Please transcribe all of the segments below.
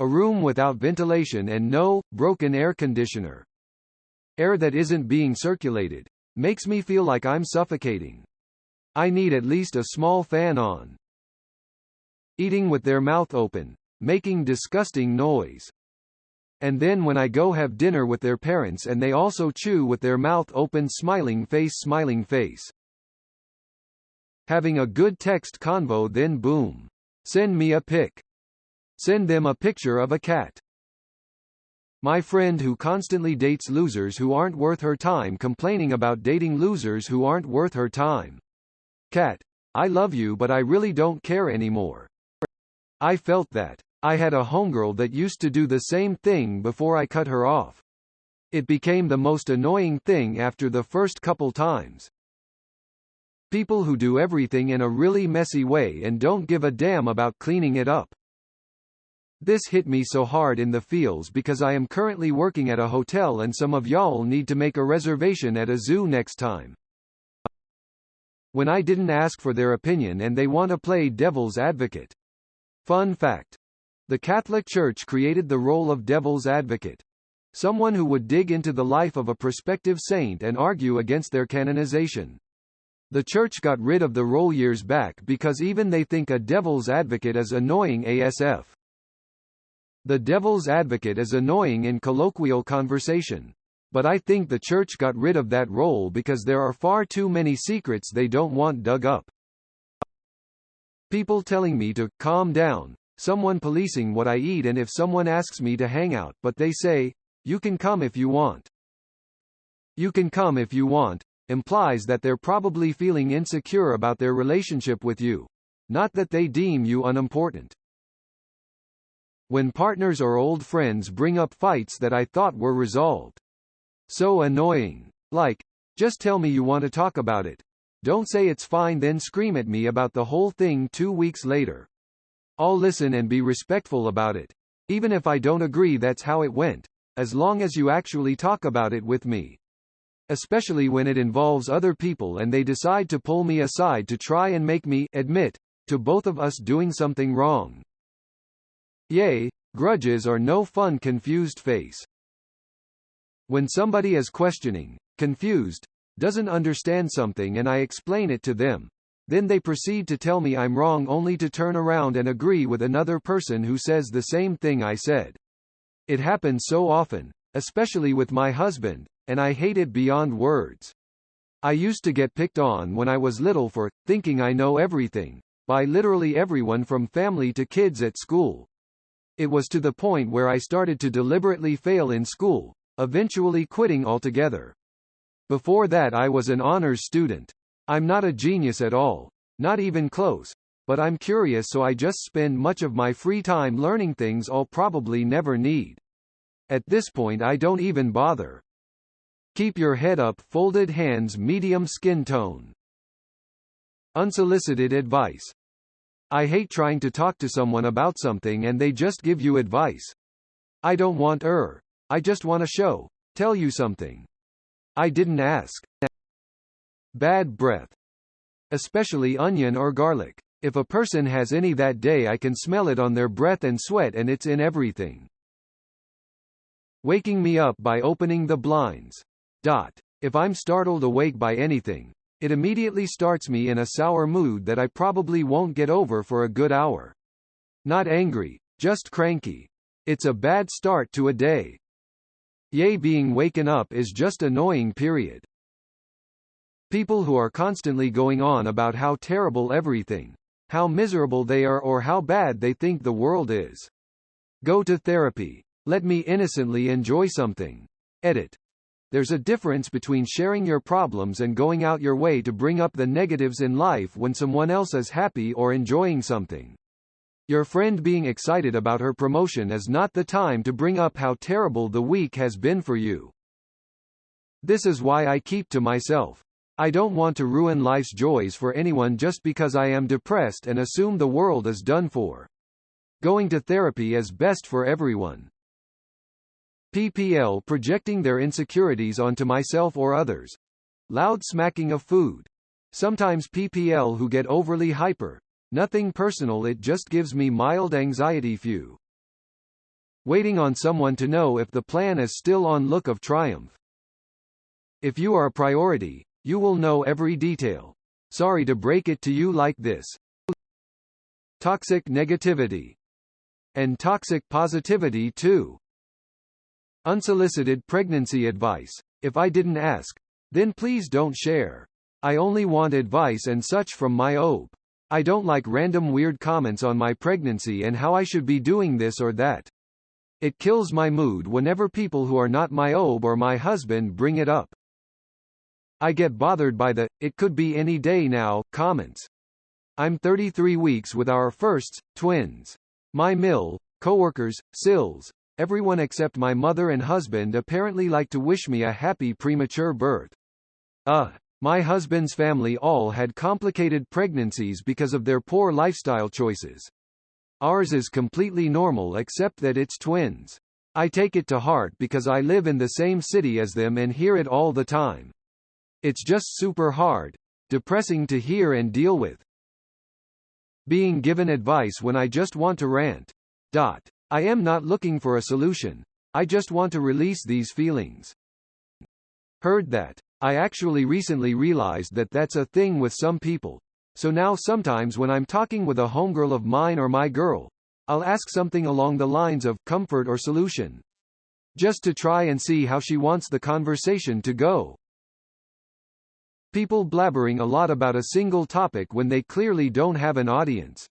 A room without ventilation and no, broken air conditioner. Air that isn't being circulated. Makes me feel like I'm suffocating. I need at least a small fan on. Eating with their mouth open. Making disgusting noise. And then when I go have dinner with their parents and they also chew with their mouth open, smiling face, smiling face. Having a good text convo, then boom. Send me a pic. Send them a picture of a cat. My friend who constantly dates losers who aren't worth her time, complaining about dating losers who aren't worth her time. Cat, I love you but I really don't care anymore. I felt that. I had a homegirl that used to do the same thing before I cut her off. It became the most annoying thing after the first couple times. People who do everything in a really messy way and don't give a damn about cleaning it up. This hit me so hard in the feels because I am currently working at a hotel and some of y'all need to make a reservation at a zoo next time. When I didn't ask for their opinion and they want to play devil's advocate. Fun fact. The Catholic Church created the role of devil's advocate. Someone who would dig into the life of a prospective saint and argue against their canonization. The Church got rid of the role years back because even they think a devil's advocate is annoying ASF. The devil's advocate is annoying in colloquial conversation. But I think the Church got rid of that role because there are far too many secrets they don't want dug up. People telling me to calm down, someone policing what I eat, and if someone asks me to hang out but they say, you can come if you want. You can come if you want, implies that they're probably feeling insecure about their relationship with you. Not that they deem you unimportant. When partners or old friends bring up fights that I thought were resolved. So annoying. Like, just tell me you want to talk about it. Don't say it's fine then scream at me about the whole thing 2 weeks later. I'll listen and be respectful about it. Even if I don't agree that's how it went. As long as you actually talk about it with me. Especially when it involves other people and they decide to pull me aside to try and make me admit to both of us doing something wrong. Yay, grudges are no fun. Confused face. When somebody is questioning, confused, doesn't understand something and I explain it to them, then they proceed to tell me I'm wrong only to turn around and agree with another person who says the same thing I said. It happens so often, especially with my husband, and I hate it beyond words. I used to get picked on when I was little for thinking I know everything, by literally everyone from family to kids at school. It was to the point where I started to deliberately fail in school, eventually quitting altogether. Before that I was an honors student. I'm not a genius at all, not even close, but I'm curious so I just spend much of my free time learning things I'll probably never need. At this point I don't even bother. Keep your head up, folded hands, medium skin tone. Unsolicited advice. I hate trying to talk to someone about something and they just give you advice. I don't want I just want to tell you something. I didn't ask. Bad breath. Especially onion or garlic. If a person has any that day I can smell it on their breath and sweat and it's in everything. Waking me up by opening the blinds. If I'm startled awake by anything, it immediately starts me in a sour mood that I probably won't get over for a good hour. Not angry, just cranky. It's a bad start to a day. Yay, being waken up is just annoying, period. People who are constantly going on about how terrible everything, how miserable they are or how bad they think the world is. Go to therapy. Let me innocently enjoy something. Edit. There's a difference between sharing your problems and going out your way to bring up the negatives in life when someone else is happy or enjoying something. Your friend being excited about her promotion is not the time to bring up how terrible the week has been for you. This is why I keep to myself. I don't want to ruin life's joys for anyone just because I am depressed and assume the world is done for. Going to therapy is best for everyone. PPL, projecting their insecurities onto myself or others. Loud smacking of food. Sometimes PPL who get overly hyper. Nothing personal, it just gives me mild anxiety. Few. Waiting on someone to know if the plan is still on. Look of triumph. If you are a priority, you will know every detail. Sorry to break it to you like this. Toxic negativity. And toxic positivity too. Unsolicited pregnancy advice. If I didn't ask, then please don't share. I only want advice and such from my OB. I don't like random weird comments on my pregnancy and how I should be doing this or that. It kills my mood whenever people who are not my OB or my husband bring it up. I get bothered by the "it could be any day now" comments. I'm 33 weeks with our firsts, twins. My coworkers, SILs, everyone except my mother and husband apparently like to wish me a happy premature birth. My husband's family all had complicated pregnancies because of their poor lifestyle choices. Ours is completely normal except that it's twins. I take it to heart because I live in the same city as them and hear it all the time. It's just super hard, depressing to hear and deal with. Being given advice when I just want to rant. I am not looking for a solution. I just want to release these feelings. Heard that. I actually recently realized that that's a thing with some people. So now sometimes when I'm talking with a homegirl of mine or my girl, I'll ask something along the lines of comfort or solution. Just to try and see how she wants the conversation to go. People blabbering a lot about a single topic when they clearly don't have an audience.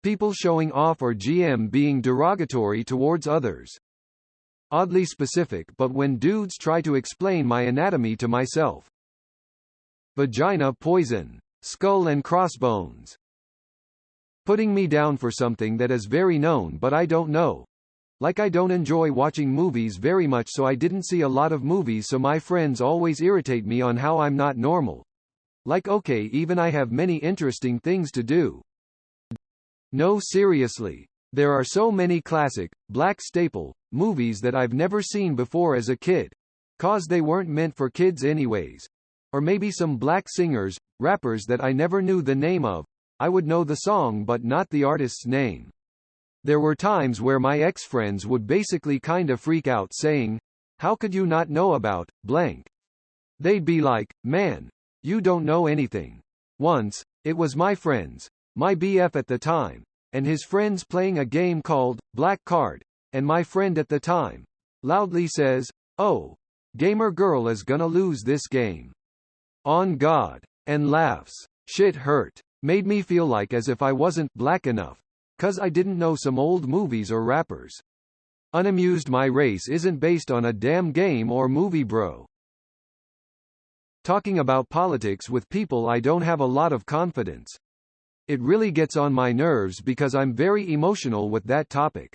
People showing off or being derogatory towards others. Oddly specific, but when dudes try to explain my anatomy to myself. Vagina poison. Skull and crossbones. Putting me down for something that is very known but I don't know. Like I don't enjoy watching movies very much, so I didn't see a lot of movies, so my friends always irritate me on how I'm not normal. Like okay, even I have many interesting things to do. No, seriously. There are so many classic, black staple, movies that I've never seen before as a kid. 'Cause they weren't meant for kids anyways. Or maybe some black singers, rappers that I never knew the name of. I would know the song but not the artist's name. There were times where my ex-friends would basically kinda freak out saying, "How could you not know about blank?" They'd be like, "Man, you don't know anything." Once, it was my friends, my BF at the time, and his friends playing a game called Black Card, and my friend at the time loudly says, "Oh, gamer girl is gonna lose this game." On God. And laughs. Shit hurt. Made me feel like as if I wasn't black enough. 'Cause I didn't know some old movies or rappers. Unamused my race isn't based on a damn game or movie, bro. Talking about politics with people I don't have a lot of confidence. It really gets on my nerves because I'm very emotional with that topic.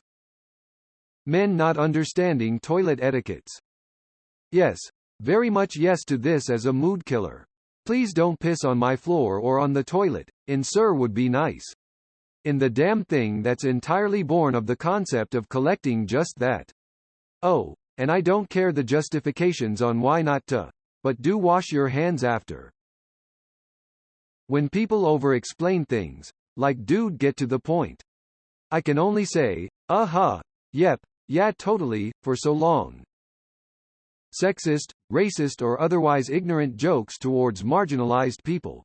Men not understanding toilet etiquettes. Yes. Very much yes to this as a mood killer. Please don't piss on my floor or on the toilet, sir would be nice. In the damn thing that's entirely born of the concept of collecting just that. Oh, and I don't care the justifications on why not to, but do wash your hands after. When people over-explain things, like dude get to the point. I can only say, yep, yeah totally, for so long. Sexist, racist or otherwise ignorant jokes towards marginalized people.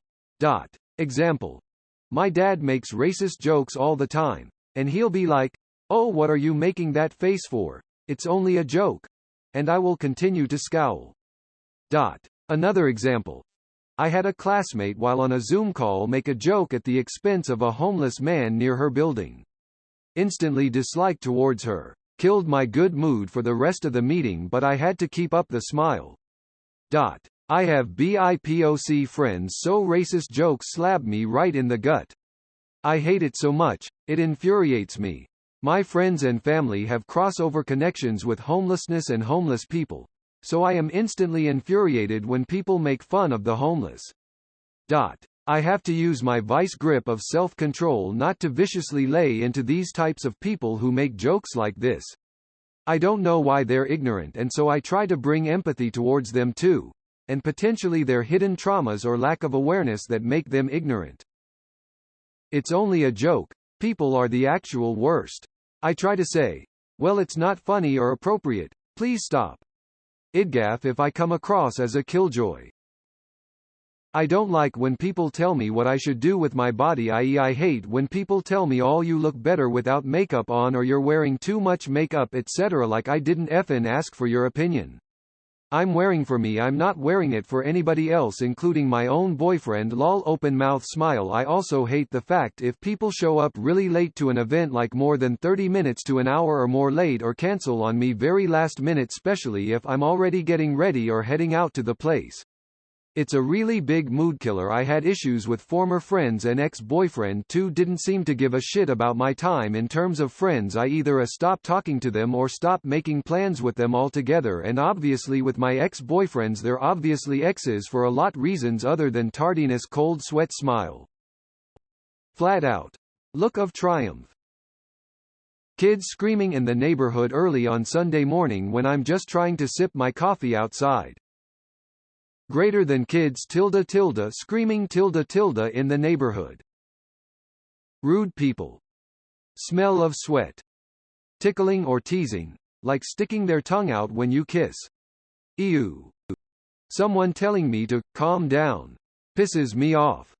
Example. My dad makes racist jokes all the time, and he'll be like, "Oh, what are you making that face for? It's only a joke." And I will continue to scowl. Another example. I had a classmate while on a Zoom call make a joke at the expense of a homeless man near her building. Instantly dislike towards her. Killed my good mood for the rest of the meeting, but I had to keep up the smile. I have BIPOC friends, so racist jokes slap me right in the gut. I hate it so much, it infuriates me. My friends and family have crossover connections with homelessness and homeless people, so I am instantly infuriated when people make fun of the homeless. I have to use my vice grip of self-control not to viciously lay into these types of people who make jokes like this. I don't know why they're ignorant, and so I try to bring empathy towards them too, and potentially their hidden traumas or lack of awareness that make them ignorant. It's only a joke. People are the actual worst. I try to say, Well, it's not funny or appropriate. Please stop. Idgaff if I come across as a killjoy. I don't like when people tell me what I should do with my body, i.e. I hate when people tell me all you look better without makeup on or you're wearing too much makeup etc. like I didn't effing ask for your opinion. I'm wearing for me, I'm not wearing it for anybody else including my own boyfriend lol open mouth smile. I also hate the fact if people show up really late to an event like more than 30 minutes to an hour or more late or cancel on me very last minute, especially if I'm already getting ready or heading out to the place. It's a really big mood killer. I had issues with former friends and ex-boyfriend too, didn't seem to give a shit about my time in terms of friends. I either stopped talking to them or stopped making plans with them altogether, and obviously with my ex-boyfriends they're obviously exes for a lot reasons other than tardiness. Cold sweat smile. Flat out. Look of triumph. Kids screaming in the neighborhood early on Sunday morning when I'm just trying to sip my coffee outside. Greater than kids screaming in the neighborhood. Rude people. Smell of sweat. Tickling or teasing, like sticking their tongue out when you kiss. Ew. Someone telling me to calm down pisses me off.